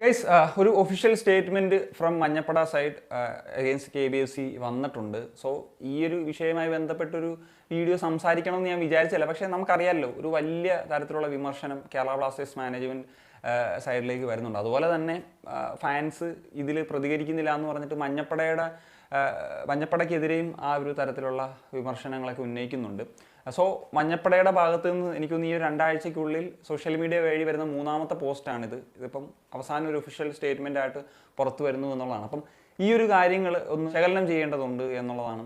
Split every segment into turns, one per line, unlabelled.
Guys ഒരു official statement from Manjappada side against KBFC വന്നിട്ടുണ്ട്. So ഈ ഒരു വിഷയവുമായി ബന്ധപ്പെട്ടൊരു വീഡിയോ സംസാരിക്കണമെന്ന് ഞാൻ വിചാരിച്ചില്ല. പക്ഷേ നമുക്കറിയാമല്ലോ ഒരു വലിയ തരത്തിലുള്ള വിമർശനം കേരള ബ്ലാസ്റ്റേഴ്സ് മാനേജ്മെൻറ്റ് സൈഡിലേക്ക് വരുന്നുണ്ട്. അതുപോലെ തന്നെ ഫാൻസ് ഇതിൽ പ്രതികരിക്കുന്നില്ല എന്ന് പറഞ്ഞിട്ട് മഞ്ഞപ്പടയ്ക്കെതിരെയും ആ ഒരു തരത്തിലുള്ള വിമർശനങ്ങളൊക്കെ ഉന്നയിക്കുന്നുണ്ട്. സോ മഞ്ഞപ്പടയുടെ ഭാഗത്ത് നിന്ന് എനിക്കൊന്ന് ഈ ഒരു 2 ആഴ്ചയ്ക്കുള്ളിൽ സോഷ്യൽ മീഡിയ വഴി വരുന്ന 3ാമത്തെ പോസ്റ്റാണിത്. ഇതിപ്പം അവസാനം ഒരു ഒഫീഷ്യൽ സ്റ്റേറ്റ്മെൻ്റ് ആയിട്ട് പുറത്തു വരുന്നു എന്നുള്ളതാണ്. അപ്പം ഈ ഒരു കാര്യങ്ങൾ ഒന്ന് വിശകലനം ചെയ്യേണ്ടതുണ്ട് എന്നുള്ളതാണ്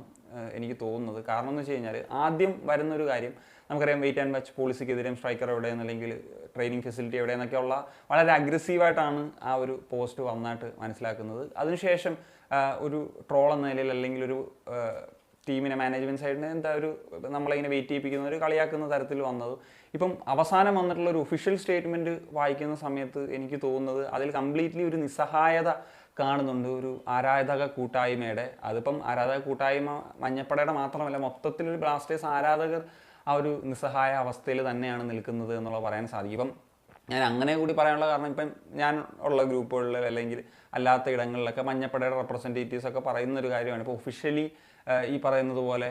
എനിക്ക് തോന്നുന്നത്. കാരണം എന്ന് വെച്ച് കഴിഞ്ഞാൽ ആദ്യം വരുന്നൊരു കാര്യം നമുക്കറിയാം, വെയിറ്റ് ആൻഡ് വാച്ച് പോളിസിക്കെതിരെയും സ്ട്രൈക്കർ എവിടെയെന്ന് അല്ലെങ്കിൽ ട്രെയിനിങ് ഫെസിലിറ്റി എവിടെയെന്നൊക്കെയുള്ള വളരെ അഗ്രസീവായിട്ടാണ് ആ ഒരു പോസ്റ്റ് വന്നായിട്ട് മനസ്സിലാക്കുന്നത്. അതിനുശേഷം ഒരു ട്രോൾ എന്ന നിലയിൽ അല്ലെങ്കിൽ ഒരു ടീമിനെ മാനേജ്മെൻറ്റ് സൈഡിന് എന്താ ഒരു നമ്മളിങ്ങനെ വെയിറ്റ് ചെയ്യിപ്പിക്കുന്ന ഒരു കളിയാക്കുന്ന തരത്തിൽ വന്നത്. ഇപ്പം അവസാനം വന്നിട്ടുള്ള ഒരു ഒഫീഷ്യൽ സ്റ്റേറ്റ്മെൻറ്റ് വായിക്കുന്ന സമയത്ത് എനിക്ക് തോന്നുന്നത് അതിൽ കംപ്ലീറ്റ്ലി ഒരു നിസ്സഹായത കാണുന്നുണ്ട് ഒരു ആരാധക കൂട്ടായ്മയുടെ. അതിപ്പം ആരാധക കൂട്ടായ്മ മഞ്ഞപ്പടയുടെ മാത്രമല്ല, മൊത്തത്തിലൊരു ബ്ലാസ്റ്റേഴ്സ് ആരാധകർ ആ ഒരു നിസ്സഹായ അവസ്ഥയിൽ തന്നെയാണ് നിൽക്കുന്നത് എന്നുള്ളത് പറയാൻ സാധിക്കും. ഇപ്പം ഞാൻ അങ്ങനെ കൂടി പറയാനുള്ള കാരണം, ഇപ്പം ഞാൻ ഉള്ള ഗ്രൂപ്പുകളിൽ അല്ലെങ്കിൽ അല്ലാത്ത ഇടങ്ങളിലൊക്കെ മഞ്ഞപ്പടയുടെ റെപ്രസെൻറ്റേറ്റീവ്സൊക്കെ പറയുന്നൊരു കാര്യമാണ്. ഇപ്പോൾ ഒഫീഷ്യലി ഈ പറയുന്നത് പോലെ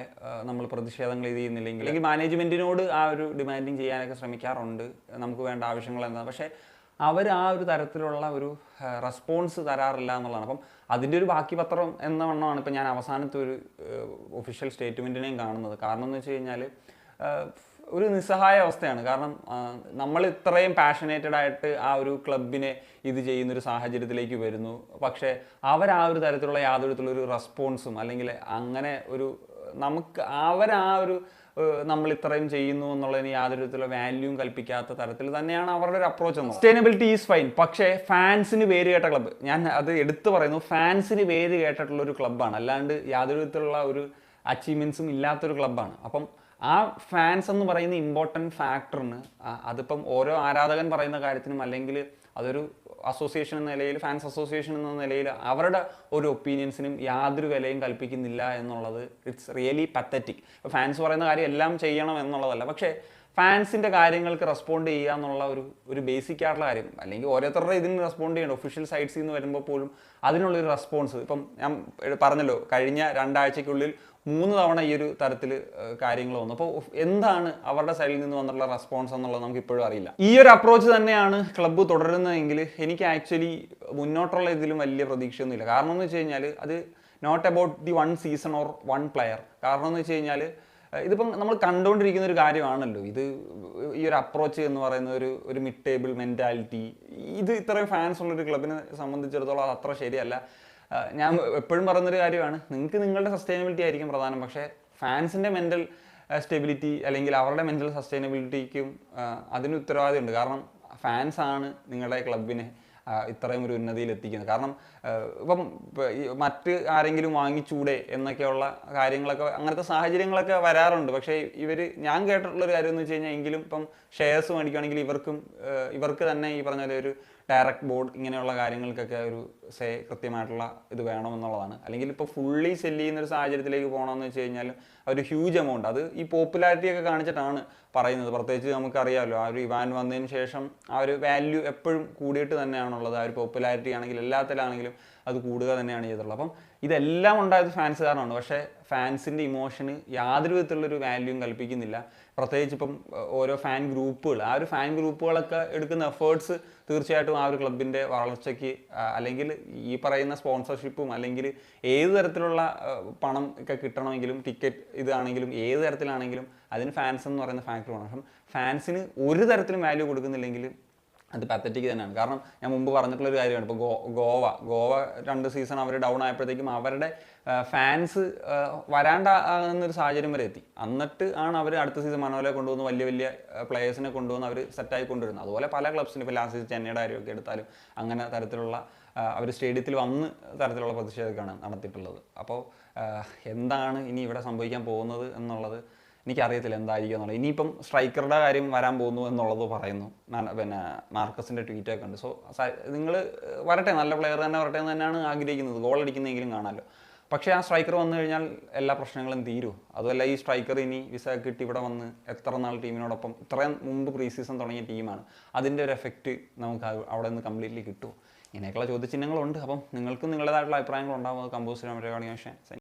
നമ്മൾ പ്രതിഷേധങ്ങൾ ഇത് ചെയ്യുന്നില്ലെങ്കിൽ അല്ലെങ്കിൽ മാനേജ്മെൻറ്റിനോട് ആ ഒരു ഡിമാൻഡിങ് ചെയ്യാനൊക്കെ ശ്രമിക്കാറുണ്ട്, നമുക്ക് വേണ്ട ആവശ്യങ്ങൾ എന്താ. പക്ഷേ അവർ ആ ഒരു തരത്തിലുള്ള ഒരു റെസ്പോൺസ് തരാറില്ല എന്നുള്ളതാണ്. അപ്പം അതിൻ്റെ ഒരു ബാക്കി പത്രം എന്ന വണ്ണമാണ് ഇപ്പം ഞാൻ അവസാനത്തെ ഒരു ഒഫീഷ്യൽ സ്റ്റേറ്റ്മെൻറ്റിനെയും കാണുന്നത്. കാരണം എന്ന് വെച്ച് കഴിഞ്ഞാൽ ഒരു നിസ്സഹായ അവസ്ഥയാണ്. കാരണം നമ്മൾ ഇത്രയും പാഷനേറ്റഡ് ആയിട്ട് ആ ഒരു ക്ലബിനെ ഇത് ചെയ്യുന്നൊരു സാഹചര്യത്തിലേക്ക് വരുന്നു. പക്ഷേ ആ ഒരു തരത്തിലുള്ള യാതൊരു തരത്തിലുള്ളൊരു റെസ്പോൺസും അല്ലെങ്കിൽ അങ്ങനെ ഒരു നമുക്ക് ഒരു നമ്മൾ ഇത്രയും ചെയ്യുന്നു എന്നുള്ളതിന് യാതൊരു തരത്തിലുള്ള വാല്യൂം കൽപ്പിക്കാത്ത തരത്തിൽ തന്നെയാണ് അവരുടെ ഒരു അപ്രോച്ച് എന്ന്. സസ്റ്റൈനബിലിറ്റി ഈസ് ഫൈൻ, പക്ഷേ ഫാൻസിന് പേര് കേട്ട ക്ലബ്ബ്, ഞാൻ അത് എടുത്തു പറയുന്നു, ഫാൻസിന് പേര് കേട്ടിട്ടുള്ള ഒരു ക്ലബ്ബാണ്, അല്ലാണ്ട് യാതൊരു വിധത്തിലുള്ള ഒരു അച്ചീവ്മെൻറ്റ്സും ഇല്ലാത്തൊരു ക്ലബ്ബാണ്. അപ്പം ആ ഫാൻസ് എന്ന് പറയുന്ന ഇമ്പോർട്ടൻറ്റ് ഫാക്ടറിന് അതിപ്പം ഓരോ ആരാധകൻ പറയുന്ന കാര്യത്തിനും അല്ലെങ്കിൽ അതൊരു അസോസിയേഷൻ എന്ന നിലയിൽ, ഫാൻസ് അസോസിയേഷൻ എന്ന നിലയിൽ അവരുടെ ഒരു ഒപ്പീനിയൻസിനും യാതൊരു വിലയും കൽപ്പിക്കുന്നില്ല എന്നുള്ളത് ഇറ്റ്സ് റിയലി പത്തറ്റിക്. ഇപ്പോൾ ഫാൻസ് പറയുന്ന കാര്യം എല്ലാം ചെയ്യണം എന്നുള്ളതല്ല, പക്ഷേ ഫാൻസിൻ്റെ കാര്യങ്ങൾക്ക് റെസ്പോണ്ട് ചെയ്യുക എന്നുള്ള ഒരു ബേസിക് ആയിട്ടുള്ള കാര്യം, അല്ലെങ്കിൽ ഓരോരുത്തരുടെ ഇതിന് റെസ്പോണ്ട് ചെയ്യണം. ഒഫീഷ്യൽ സൈറ്റ്സിൽ നിന്ന് വരുമ്പോൾ പോലും അതിനുള്ളൊരു റെസ്പോൺസ്, ഇപ്പം ഞാൻ പറഞ്ഞല്ലോ കഴിഞ്ഞ 2 ആഴ്ചയ്ക്കുള്ളിൽ 3 തവണ ഈ ഒരു തരത്തിൽ കാര്യങ്ങൾ വന്നു. അപ്പോൾ എന്താണ് അവരുടെ സൈഡിൽ നിന്ന് വന്നിട്ടുള്ള റെസ്പോൺസ് എന്നുള്ളത് നമുക്ക് ഇപ്പോഴും അറിയില്ല. ഈ ഒരു അപ്രോച്ച് തന്നെയാണ് ക്ലബ്ബ് തുടരുന്നതെങ്കിൽ എനിക്ക് ആക്ച്വലി മുന്നോട്ടുള്ള ഇതിലും വലിയ പ്രതീക്ഷയൊന്നുമില്ല. കാരണം എന്ന് വെച്ച് കഴിഞ്ഞാൽ അത് not about the 1 season or 1 player. കാരണം എന്ന് വെച്ച് കഴിഞ്ഞാൽ ഇതിപ്പം നമ്മൾ കണ്ടുകൊണ്ടിരിക്കുന്ന ഒരു കാര്യമാണല്ലോ ഇത്. ഈ ഒരു അപ്രോച്ച് എന്ന് പറയുന്ന ഒരു മിഡ് ടേബിൾ മെൻറ്റാലിറ്റി, ഇത് ഇത്രയും ഫാൻസ് ഉള്ളൊരു ക്ലബിനെ സംബന്ധിച്ചിടത്തോളം അത് അത്ര ശരിയല്ല. ഞാൻ എപ്പോഴും പറയുന്നൊരു കാര്യമാണ്, നിങ്ങൾക്ക് നിങ്ങളുടെ സസ്റ്റൈനബിലിറ്റി ആയിരിക്കും പ്രധാനം, പക്ഷേ ഫാൻസിൻ്റെ മെൻ്റൽ സ്റ്റെബിലിറ്റി അല്ലെങ്കിൽ അവരുടെ മെൻ്റൽ സസ്റ്റൈനബിലിറ്റിക്കും അതിന് ഉത്തരവാദിത്തമുണ്ട്. കാരണം ഫാൻസാണ് നിങ്ങളുടെ ക്ലബിനെ ഇത്രയും ഒരു ഉന്നതിയിൽ എത്തിക്കുന്നത്. കാരണം ഇപ്പം മറ്റ് ആരെങ്കിലും വാങ്ങിച്ചൂടെ എന്നൊക്കെയുള്ള കാര്യങ്ങളൊക്കെ, അങ്ങനത്തെ സാഹചര്യങ്ങളൊക്കെ വരാറുണ്ട്. പക്ഷേ ഞാൻ കേട്ടിട്ടുള്ളൊരു കാര്യം എന്ന് വെച്ച് കഴിഞ്ഞാൽ, എങ്കിലും ഇപ്പം ഷെയർസ് മേടിക്കുകയാണെങ്കിൽ ഇവർക്ക് തന്നെ ഈ പറഞ്ഞ പോലെ ഒരു ഡയറക്റ്റ് ബോർഡ് ഇങ്ങനെയുള്ള കാര്യങ്ങൾക്കൊക്കെ ഒരു കൃത്യമായിട്ടുള്ള ഇത് വേണമെന്നുള്ളതാണ്. അല്ലെങ്കിൽ ഇപ്പോൾ ഫുള്ളി സെല്ല് ചെയ്യുന്നൊരു സാഹചര്യത്തിലേക്ക് പോകണമെന്ന് വെച്ച് കഴിഞ്ഞാൽ ഒരു ഹ്യൂജ് എമൗണ്ട്, അത് ഈ പോപ്പുലാരിറ്റിയൊക്കെ കാണിച്ചിട്ടാണ് പറയുന്നത്. പ്രത്യേകിച്ച് നമുക്കറിയാമല്ലോ ആ ഒരു ഇവാൻ വന്നതിന് ശേഷം ആ ഒരു വാല്യൂ എപ്പോഴും കൂടിയിട്ട് തന്നെയാണുള്ളത്. ആ ഒരു പോപ്പുലാരിറ്റി ആണെങ്കിലും എല്ലാത്തിലാണെങ്കിലും അത് കൂടുക തന്നെയാണ് ചെയ്തിട്ടുള്ളത്. അപ്പം ഇതെല്ലാം ഉണ്ടായത് ഫാൻസ് കാരണമാണ്. പക്ഷേ ഫാൻസിൻ്റെ ഇമോഷന് യാതൊരു വിധത്തിലുള്ളൊരു വാല്യൂം കൽപ്പിക്കുന്നില്ല. പ്രത്യേകിച്ച് ഇപ്പം ഓരോ ഫാൻ ഗ്രൂപ്പുകൾ, ആ ഒരു ഫാൻ ഗ്രൂപ്പുകളൊക്കെ എടുക്കുന്ന എഫേർട്സ് തീർച്ചയായിട്ടും ആ ഒരു ക്ലബിൻ്റെ വളർച്ചയ്ക്ക് അല്ലെങ്കിൽ ഈ പറയുന്ന സ്പോൺസർഷിപ്പും അല്ലെങ്കിൽ ഏത് തരത്തിലുള്ള പണം ഒക്കെ കിട്ടണമെങ്കിലും ടിക്കറ്റ് ഇതാണെങ്കിലും ഏത് തരത്തിലാണെങ്കിലും അതിന് ഫാൻസ് എന്ന് പറയുന്ന ഫാക്ടർ വേണം. അപ്പം ഫാൻസിന് ഒരു തരത്തിലും വാല്യൂ കൊടുക്കുന്നില്ലെങ്കിൽ അത് പത്തറ്റിക് തന്നെയാണ്. കാരണം ഞാൻ മുമ്പ് പറഞ്ഞിട്ടുള്ളൊരു കാര്യമാണ്, ഇപ്പോൾ ഗോവ 2 സീസൺ അവർ ഡൗൺ ആയപ്പോഴത്തേക്കും അവരുടെ ഫാൻസ് വരാണ്ടാകുന്നൊരു സാഹചര്യം വരെ എത്തി. എന്നിട്ട് ആണ് അവർ അടുത്ത സീസൺ മനോലെ കൊണ്ടുവന്ന് വലിയ പ്ലേയേഴ്സിനെ കൊണ്ടുവന്ന് അവർ സെറ്റായി കൊണ്ടുവരുന്നത്. അതുപോലെ പല ക്ലബ്സിനും, ഇപ്പോൾ ലാസ്റ്റ് സീസൺ ചെന്നൈയുടെ കാര്യമൊക്കെ എടുത്താലും അങ്ങനെ തരത്തിലുള്ള അവർ സ്റ്റേഡിയത്തിൽ വന്ന് തരത്തിലുള്ള പ്രതിഷേധമൊക്കെയാണ് നടത്തിയിട്ടുള്ളത്. അപ്പോൾ എന്താണ് ഇനി ഇവിടെ സംഭവിക്കാൻ പോകുന്നത് എന്നുള്ളത് എനിക്കറിയത്തില്ല എന്തായിരിക്കും എന്നുള്ളത്. ഇനിയിപ്പം സ്ട്രൈക്കറുടെ കാര്യം വരാൻ പോകുന്നു എന്നുള്ളത് പറയുന്നു, പിന്നെ മാർക്കസിൻ്റെ ട്വീറ്റൊക്കെ ഉണ്ട്. സോ നിങ്ങൾ വരട്ടെ, നല്ല പ്ലെയർ തന്നെ വരട്ടെ എന്ന് തന്നെയാണ് ആഗ്രഹിക്കുന്നത്, ഗോൾ അടിക്കുന്നെങ്കിലും കാണാമല്ലോ. പക്ഷേ ആ സ്ട്രൈക്കർ വന്നു കഴിഞ്ഞാൽ എല്ലാ പ്രശ്നങ്ങളും തീരും. അതുമല്ല, ഈ സ്ട്രൈക്കർ ഇനി വിസ കിട്ടി ഇവിടെ വന്ന് എത്ര നാൾ ടീമിനോടൊപ്പം, ഇത്രയും മുമ്പ് പ്രീ സീസൺ തുടങ്ങിയ ടീമാണ്, അതിൻ്റെ ഒരു എഫക്റ്റ് നമുക്ക് അവിടെ നിന്ന് കംപ്ലീറ്റ്ലി കിട്ടുമോ? ഇങ്ങനെയൊക്കെയുള്ള ചോദ്യചിഹ്നങ്ങളുണ്ട്. അപ്പം നിങ്ങൾക്കും നിങ്ങളുടേതായിട്ടുള്ള അഭിപ്രായങ്ങൾ ഉണ്ടാകുന്നത് കമ്പോസ് ചെയ്യാൻ